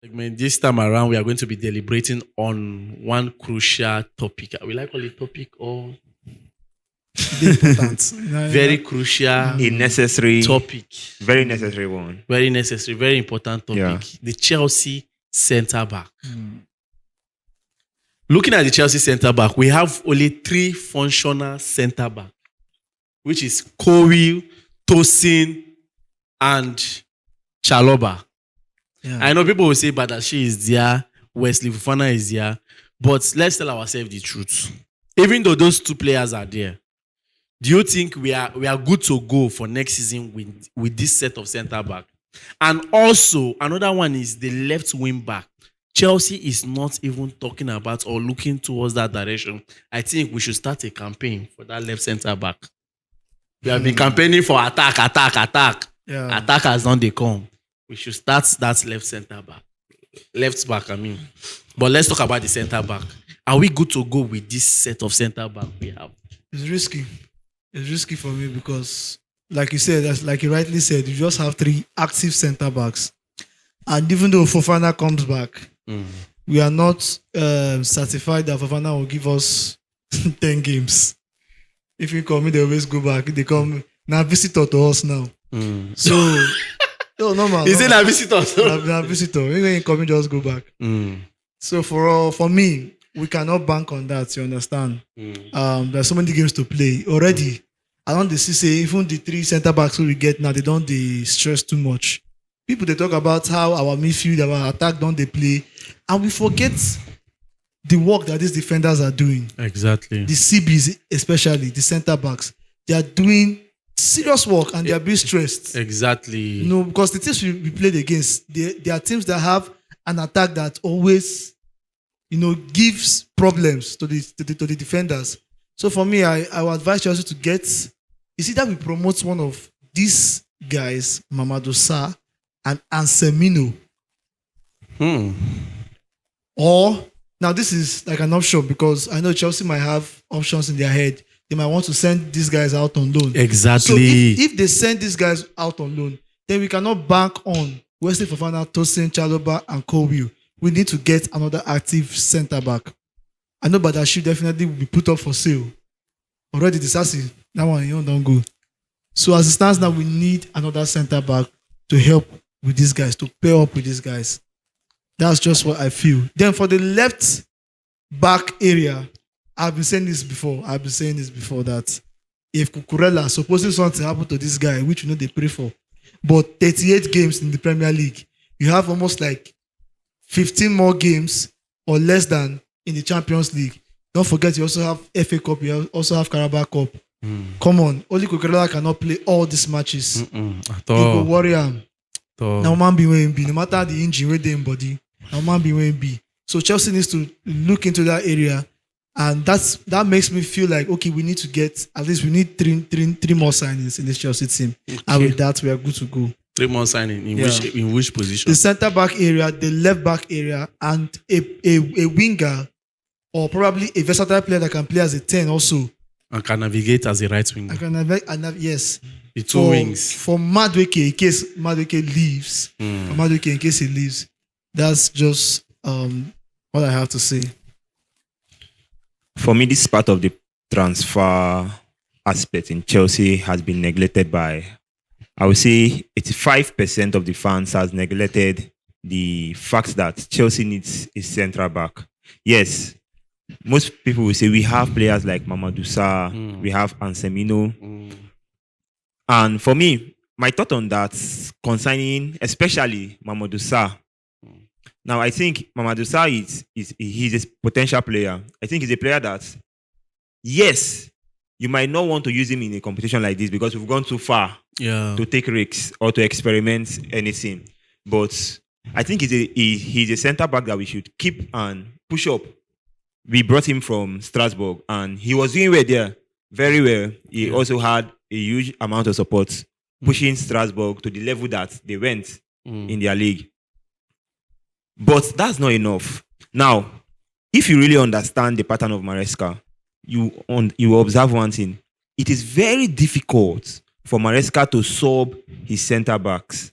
segment. This time around, we are going to be deliberating on one crucial topic. Will I call it topic or Important. very crucial A necessary, topic? very necessary one. Very necessary, very important topic. Yeah. The Chelsea centre back. Looking at the Chelsea centre back, we have only 3 functional centre back, which is Kowi, Tosin, and Chaloba. Yeah. I know people will say Badashi is there, Wesley Fofana is there, but let's tell ourselves the truth. Even though those 2 players are there, do you think we are good to go for next season with this set of centre back? And also, another one is the left wing back. Chelsea is not even talking about or looking towards that direction. I think we should start a campaign for that left centre back. We have been campaigning for attack. Yeah. Attack has not they come. We should start that left centre back. Left back, I mean. But let's talk about the centre back. Are we good to go with this set of centre back we have? It's risky. It's risky for me because, like you said, like you rightly said, you just have 3 active centre backs. And even though Fofana comes back, we are not certified that Fofana will give us 10 games. If you come in, they always go back. They come now visitor to us now. So, no, normal. Is it a visitor? Now visitor. When you come in, just go back. So for me, we cannot bank on that. You understand? There's so many games to play already. I don't say even the 3 centre backs we get now, they don't stress too much. People they talk about how our midfield, our attack don't they play, and we forget the work that these defenders are doing. Exactly. The CBs, especially the centre backs, they are doing serious work and they are being stressed. Exactly. Because the teams we played against, they are teams that have an attack that always, gives problems to the defenders. So for me, I would advise Chelsea to get. You see that we promote one of these guys, Mamadou Sarr and Anselmino. Or now this is like an option because I know Chelsea might have options in their head. They might want to send these guys out on loan. Exactly. So if they send these guys out on loan, then we cannot bank on Wesley Fofana, Tosin, Chaloba, and Kowi. We need to get another active centre back. I know Badashi definitely will be put up for sale. Already the Sassi, that one don't go. So as it stands now, we need another centre back to help with these guys, to pair up with these guys. That's just what I feel. Then for the left back area, I've been saying this before that if Cucurella, supposing something happened to this guy, which they pray for, but 38 games in the Premier League, you have almost like 15 more games or less than in the Champions League. Don't forget, you also have FA Cup, you also have Carabao Cup. Come on, only Cucurella cannot play all these matches. At He all. go worry him. At all. Now man be when be, no matter the injury where they in body, now man be when be. So Chelsea needs to look into that area, and that makes me feel like okay, we need to get at least we need three more signings in this Chelsea team, and with that we are good to go. 3 more signing in which position? The centre back area, the left back area, and a winger or probably a versatile player that can play as a 10 also. And can navigate as a right winger. Yes. The 2 wings. For Madueke, in case Madueke leaves. For Madueke, in case he leaves. That's just what I have to say. For me, this part of the transfer aspect in Chelsea has been neglected by, I would say, 85% of the fans has neglected the fact that Chelsea needs a central back. Yes, most people will say we have players like Mamadou Sarr, we have Anselmino. And for me, my thought on that concerning especially Mamadou Sarr. Now, I think Mamadou Sarr he's a potential player. I think he's a player that, yes, you might not want to use him in a competition like this because we've gone too far to take risks or to experiment anything. But I think he's a centre back that we should keep and push up. We brought him from Strasbourg and he was doing well there, very well. He also had a huge amount of support, pushing Strasbourg to the level that they went in their league. But that's not enough. Now, if you really understand the pattern of Maresca, you observe one thing. It is very difficult for Maresca to sub his centre backs.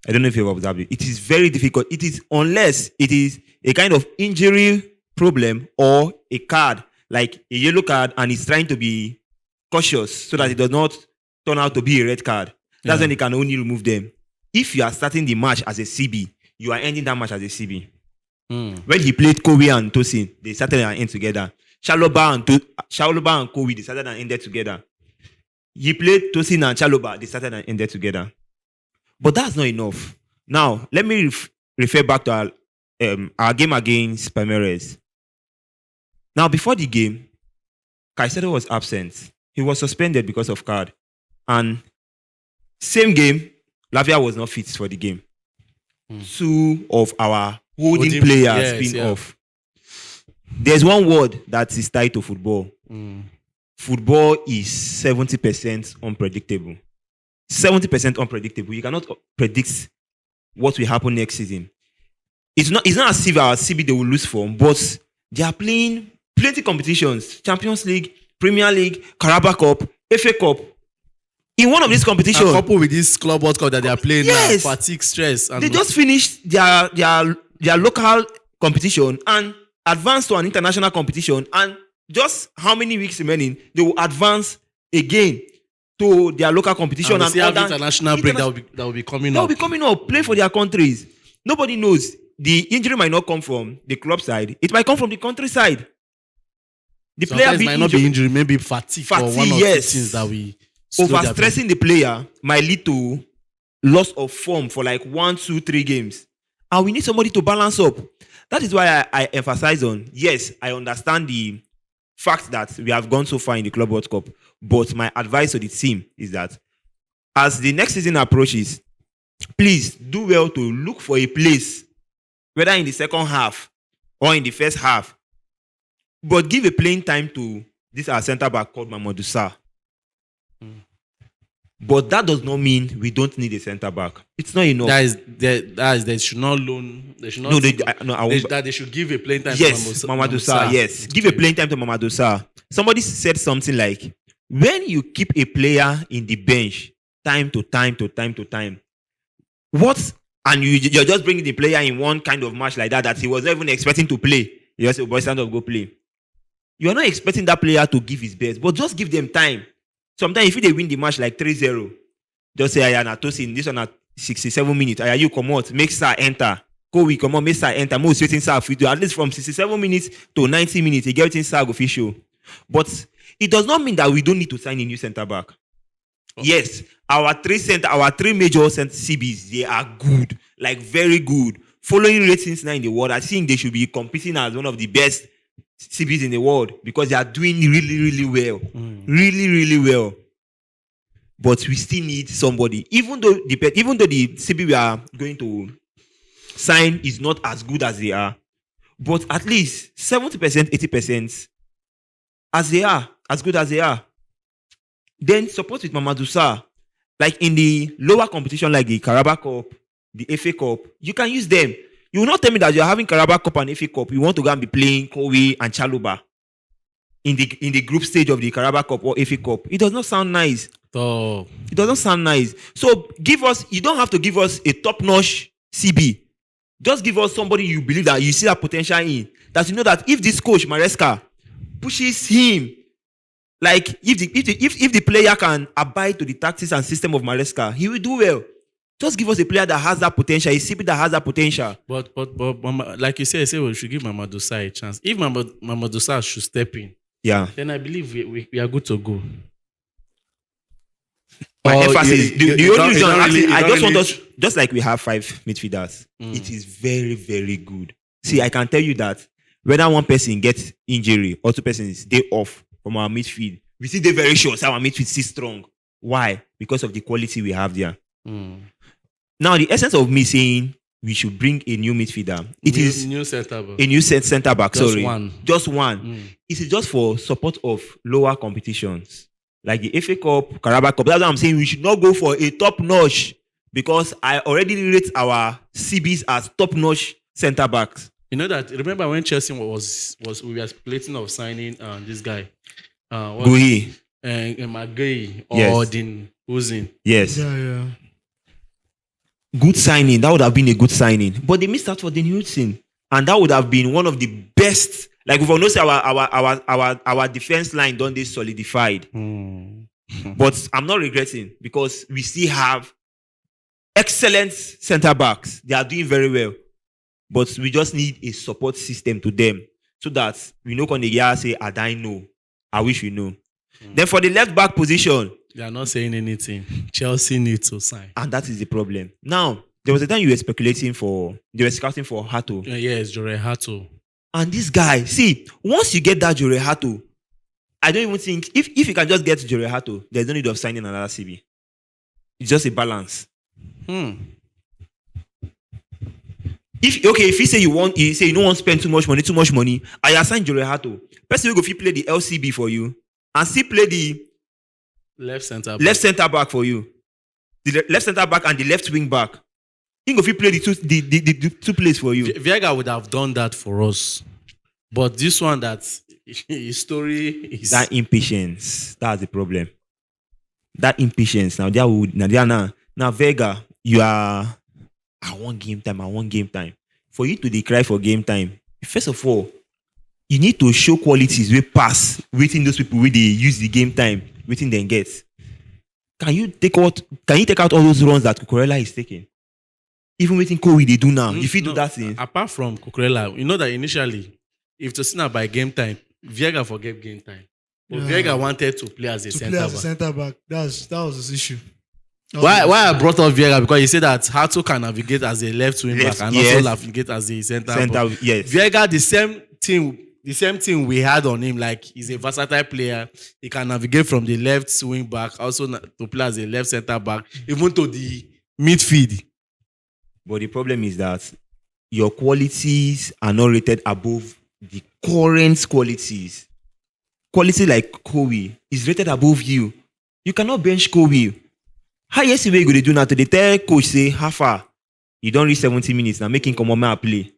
I don't know if you've observed it. It is very difficult. It is unless it is a kind of injury problem or a card, like a yellow card, and he's trying to be cautious so that it does not turn out to be a red card. That's when he can only remove them. If you are starting the match as a CB, you are ending that match as a CB. When he played Kobe and Tosin, they started and ended together. Shaloba and Kobe, they started and ended together. He played Tosin and Chaloba, they started and ended together. But that's not enough. Now, let me refer back to our game against Palmeiras. Now, before the game, Caicedo was absent. He was suspended because of card. And same game, Lavia was not fit for the game. Two of our holding players been off. There's one word that is tied to football. Football is 70% unpredictable. 70% unpredictable. You cannot predict what will happen next season. It's not as if our CB they will lose form, but they are playing plenty competitions: Champions League, Premier League, Carabao Cup, FA Cup. In one of these competitions, and coupled with this Club World Cup that they are playing now, fatigue, stress. And they just finished their local competition and advanced to an international competition. And just how many weeks remaining, they will advance again to their local competition. And international break that will be coming up. That will be coming up. Play for their countries. Nobody knows. The injury might not come from the club side. It might come from the country side. The player might not be injury, maybe fatigue or one of the things that we overstressing the player might lead to loss of form for like 1, 2, 3 games. And we need somebody to balance up. That is why I emphasize on, yes, I understand the fact that we have gone so far in the Club World Cup. But my advice to the team is that as the next season approaches, please do well to look for a place, whether in the second half or in the first half, but give a playing time to this our centre back called Mamadou Sarr. But that does not mean we don't need a centre back. It's not enough. They should not loan. They should not. They should give a playing time. Yes, to Mamadou Sarr. Yes, give a playing time to Mamadou Sarr. Somebody said something like, when you keep a player in the bench time to time, and you're just bringing the player in one kind of match like that he was not even expecting to play. You just say, boy, stand up, go play. You are not expecting that player to give his best, but just give them time. Sometimes if they win the match like 3-0, just say, Ayana Tosin, this one at 67 minutes. You come out, make Sarr enter. We come on, make Sarr enter. Most waiting Sarr for you. At least from 67 minutes to 90 minutes, you get waiting Sarr go show. But it does not mean that we don't need to sign a new centre back. Okay. Yes, our three major CBs, they are good, like very good. Following ratings now in the world, I think they should be competing as one of the best CBs in the world because they are doing really, really well. Really, really well. But we still need somebody. Even though the CB we are going to sign is not as good as they are, but at least 70%, 80% as they are, as good as they are. Then support with Mamadou Sarr. Like in the lower competition like the Carabao Cup, the FA Cup, you can use them. You will not tell me that you're having Carabao Cup and FA Cup. You want to go and be playing Kowe and Chaloba in the group stage of the Carabao Cup or FA Cup. It does not sound nice. Oh. It doesn't sound nice. So you don't have to give us a top-notch CB. Just give us somebody you believe that you see that potential in. That you know that if this coach, Maresca, pushes him, like if the player can abide to the tactics and system of Maresca, he will do well. Just give us a player that has that potential, a CB that has that potential. But like you say we should give Mamadou Sarr a chance. If Mamadou Sarr should step in, then I believe we are good to go. My emphasis, the only reason I just want us, just like we have 5 midfielders, it is very, very good. See, I can tell you that whether one person gets injury or 2 persons day off from our midfield, we see they're very sure our midfield is strong. Why? Because of the quality we have there. Now, the essence of me saying we should bring a new midfielder, new center back. A new center back. Just one. It is just for support of lower competitions like the FA Cup, Carabao Cup. That's why I'm saying we should not go for a top notch because I already rate our CBs as top notch center backs. You know that? Remember when Chelsea was we were plating of signing this guy, Gui, Magui or Din Uzin. Yes. Yeah. good signing. That would have been a good signing. But they missed out for Dean Hudson. And that would have been one of the best. Like if we know say our defense line done this solidified. But I'm not regretting because we still have excellent centre backs. They are doing very well. But we just need a support system to them so that we know when they say, I know. I wish we know. Then for the left back position, They are not saying anything. Chelsea needs to sign. and that is the problem. Now, there was a time you were scouting for Hato. Yes, Jorge Hato. And this guy, see, once you get that Jorge Hato, I don't even think, if you can just get Jorge Hato, there's no need of signing another CB. It's just a balance. If you say you don't want to spend too much money, I assign Jorge Hato. Person will go fit play the LCB for you and still play the Left centre back for you. The left centre back and the left wing back. He go fit play the two plays for you. Viega would have done that for us. But this one, that his story is... That impatience, that's the problem. That impatience. Now Vega, you are... I want game time. For you to decry for game time, first of all, you need to show qualities we pass waiting those people where they use the game time, waiting then get. Can you take out all those runs that Cucurella is taking? Even waiting Kowi they do now. If you do that thing. Apart from Cucurella, you know that initially, if to see by game time, Viega forget game time. But Viega wanted to play as a centre back. That was his issue. Why I brought up Viega? Because he said that Hato can navigate as a left wing back and also navigate as a centre back. Yes. Viega, the same thing we had on him. Like, he's a versatile player. He can navigate from the left wing back, also to play as a left centre back, even to the midfield. But the problem is that your qualities are not rated above the current qualities. Quality like Kowi is rated above you. You cannot bench Kowi. Highest way you go to do now to the tell coach say, how far? You don't reach 70 minutes now, making come on play.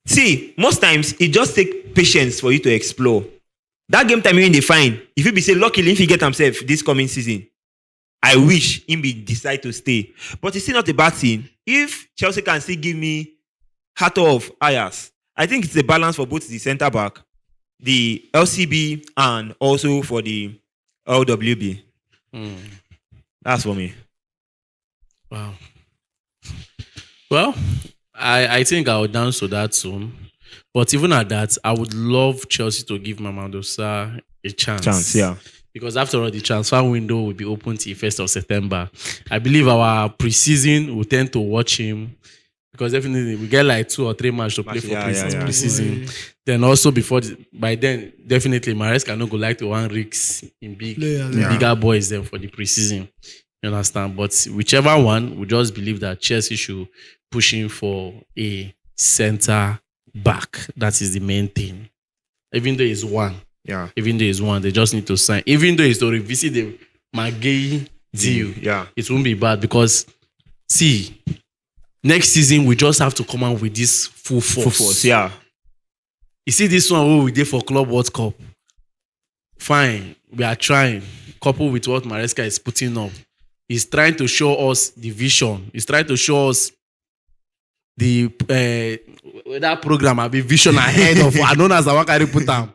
See, most times it just takes patience for you to explore. That game time when they find, if you be say luckily if he get himself this coming season, I wish him be decide to stay. But it's still not a bad thing. If Chelsea can still give me Hato of Ayas, I think it's a balance for both the centre back, the LCB, and also for the LWB. That's for me. Wow. Well, I think I'll dance to that soon. But even at that, I would love Chelsea to give Mamadou Sarr a chance. Yeah. Because after all, the transfer window will be open till 1st of September. I believe our preseason will tend to watch him. Because definitely we get like 2 or 3 matches to play for preseason. Then also by then, definitely Maresca no go like to want risks in bigger boys then for the preseason. You understand? But whichever one, we just believe that Chelsea should push in for a centre back. That is the main thing. Even though it's one. Yeah. Even though it's one, they just need to sign. Even though it's to revisit the Magay deal, it won't be bad because, see, next season we just have to come out with this full force. Yeah. You see this one where we did for Club World Cup. Fine, we are trying. Coupled with what Maresca is putting up, he's trying to show us the vision. He's trying to show us the that program. I'll be vision ahead of. I known as I want to put them.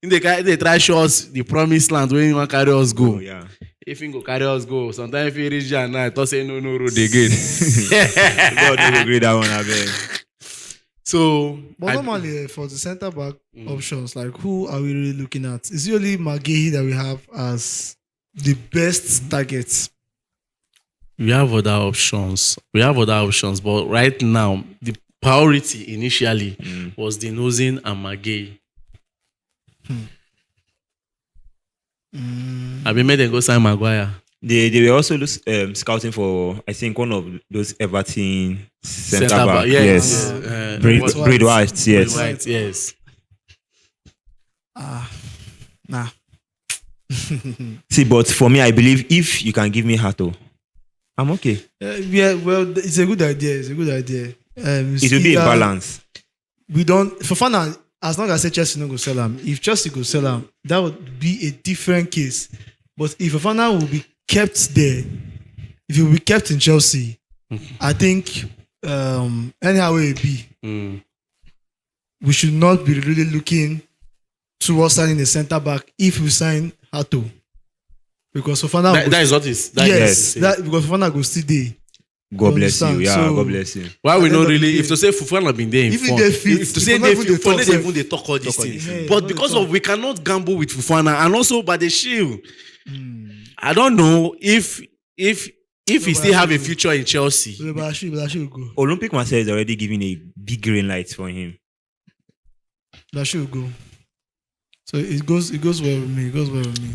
They try to show us the promised land where you want to carry us go. Oh, yeah. If you go carry us go, sometimes if you reach there now, I say no road again. God no agree that one, I bet. So, but normally for the centre back options, like who are we really looking at? Is it only Magehi that we have as the best target? We have other options. But right now, the priority initially was Denozin and Magay. I been made them go sign Maguire. They were also scouting for, I think, one of those Everton centre back. Yes. Braid White, yes. White, yes. Nah. See, but for me, I believe if you can give me Hato, I'm okay. Well, it's a good idea. It will be a balance. We don't, Fofana, as long as Chelsea no go sell him, if Chelsea go sell him, that would be a different case. But if Fofana will be kept there, if he will be kept in Chelsea, I think anyhow it be, we should not be really looking towards signing a centre back if we sign Hato. Because Fofana That is what is. yes, that because Fofana go still there. God bless you. understand? Yeah, So- God bless you. Why we At the not end of really? the If to say Fofana been there in If he form, dey fit, if to if say Fofana they even dey fit, talk they sef. even they talk all these Talk all things. these things. But Yeah, because no, of we cannot gamble with Fofana, and also by the shield, Hmm. I don't know if he but still have a I- future in Chelsea. But Ashley will go. Olympic Marseille is already giving a big green light for him. That should go. So it goes well with me. It goes well with me.